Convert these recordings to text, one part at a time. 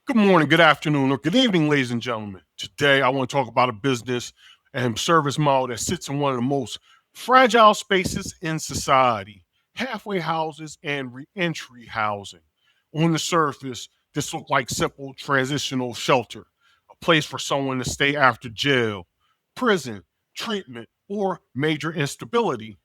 Good morning, good afternoon, or good evening, ladies and gentlemen. Today, I want to talk about a business and service model that sits in one of the most fragile spaces in society: halfway houses and reentry housing. On the surface, this looks like simple transitional shelter, a place for someone to stay after jail, prison, treatment, or major instability.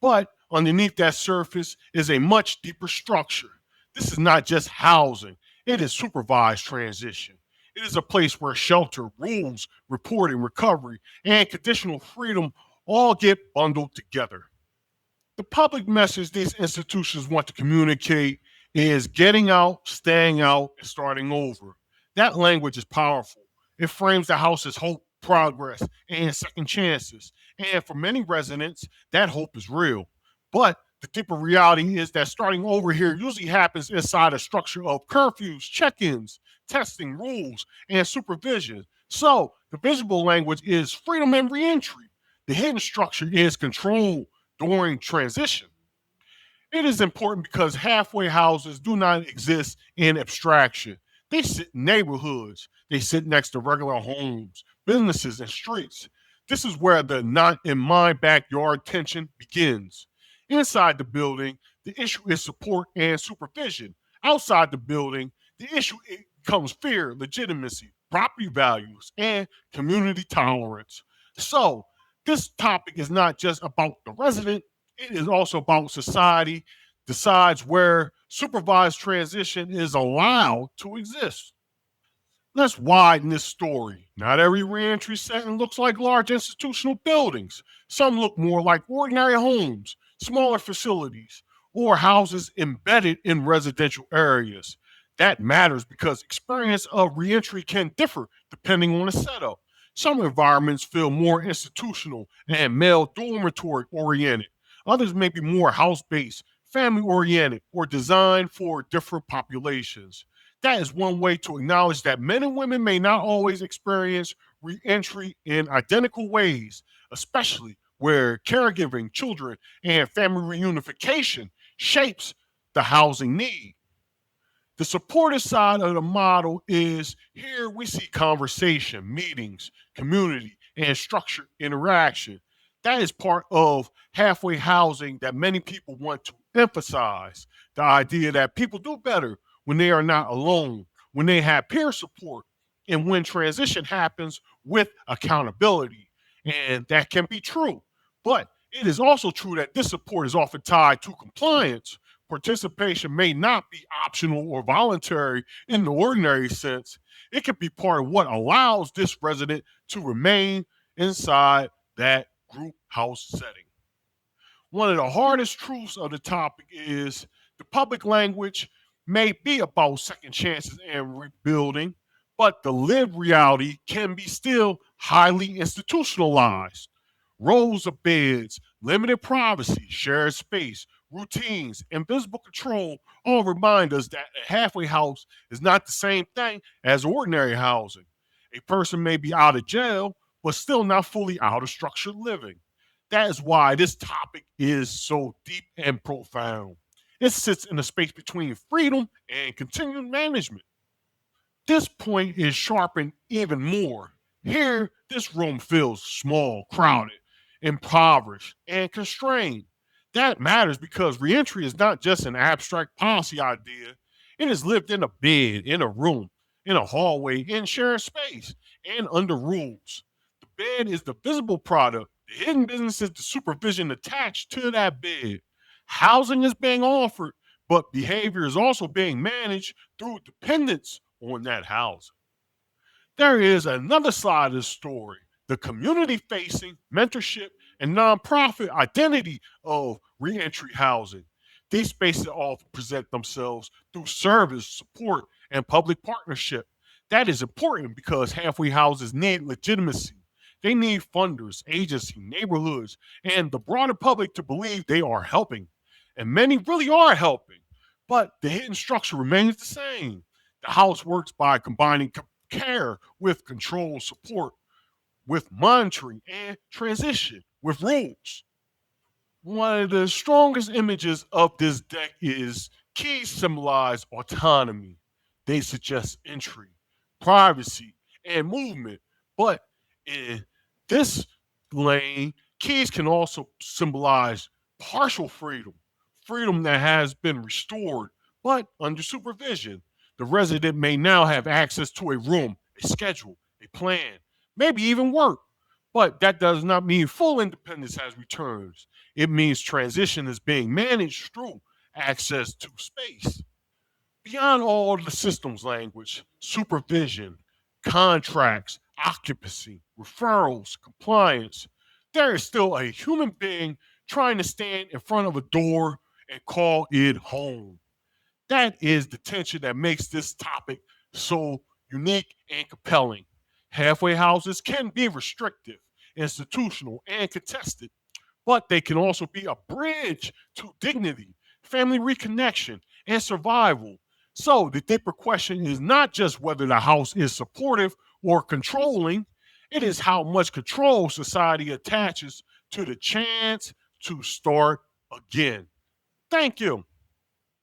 But underneath that surface is a much deeper structure. This is not just housing, it is supervised transition. It is a place where shelter, rules, reporting, recovery, and conditional freedom all get bundled together. The public message these institutions want to communicate is getting out, staying out, and starting over. That language is powerful. It frames the house as hope, progress, and second chances. And for many residents, that hope is real. But the deeper reality is that starting over here usually happens inside a structure of curfews, check ins, testing, rules, and supervision. So the visible language is freedom and reentry. The hidden structure is control during transition. It is important because halfway houses do not exist in abstraction. They sit in neighborhoods, they sit next to regular homes, businesses, and streets. This is where the not in my backyard tension begins. Inside the building, the issue is support and supervision. Outside the building, the issue becomes fear, legitimacy, property values, and community tolerance. So, this topic is not just about the resident, it is also about society decides where supervised transition is allowed to exist. Let's widen this story. Not every reentry setting looks like large institutional buildings. Some look more like ordinary homes, smaller facilities, or houses embedded in residential areas. That matters because experience of reentry can differ depending on the setup. Some environments feel more institutional and male dormitory oriented. Others may be more house based, family oriented, or designed for different populations. That is one way to acknowledge that men and women may not always experience reentry in identical ways, especially where caregiving, children, and family reunification shapes the housing need. The supportive side of the model is here we see conversation, meetings, community, and structured interaction. That is part of halfway housing that many people want to emphasize. The idea that people do better when they are not alone, when they have peer support, and when transition happens with accountability. And that can be true. But it is also true that this support is often tied to compliance. Participation may not be optional or voluntary in the ordinary sense. It can be part of what allows this resident to remain inside that group house setting. One of the hardest truths of the topic is the public language may be about second chances and rebuilding, but the lived reality can be still highly institutionalized. Rows of beds, limited privacy, shared space, routines, invisible control all remind us that a halfway house is not the same thing as ordinary housing. A person may be out of jail, but still not fully out of structured living. That is why this topic is so deep and profound. It sits in the space between freedom and continued management. This point is sharpened even more. Here, this room feels small, crowded, impoverished, and constrained. That matters because reentry is not just an abstract policy idea. It is lived in a bed, in a room, in a hallway, in shared space, and under rules. The bed is the visible product. The hidden business is the supervision attached to that bed. Housing is being offered, but behavior is also being managed through dependence on that housing. There is another side of the story: the community facing mentorship and nonprofit identity of reentry housing. These spaces often present themselves through service, support, and public partnership. That is important because halfway houses need legitimacy. They need funders, agency, neighborhoods, and the broader public to believe they are helping. And many really are helping, but the hidden structure remains the same. The house works by combining care with control, support with monitoring, and transition with rules. One of the strongest images of this deck is keys symbolize autonomy. They suggest entry, privacy, and movement. But in this lane, keys can also symbolize partial freedom, freedom that has been restored, but under supervision. The resident may now have access to a room, a schedule, a plan, maybe even work. But that does not mean full independence has returned. It means transition is being managed through access to space. Beyond all the systems language, supervision, contracts, occupancy, referrals, compliance, there is still a human being trying to stand in front of a door and call it home. That is the tension that makes this topic so unique and compelling. Halfway houses can be restrictive, institutional, and contested, but they can also be a bridge to dignity, family reconnection, and survival. So the deeper question is not just whether the house is supportive or controlling, it is how much control society attaches to the chance to start again. Thank you.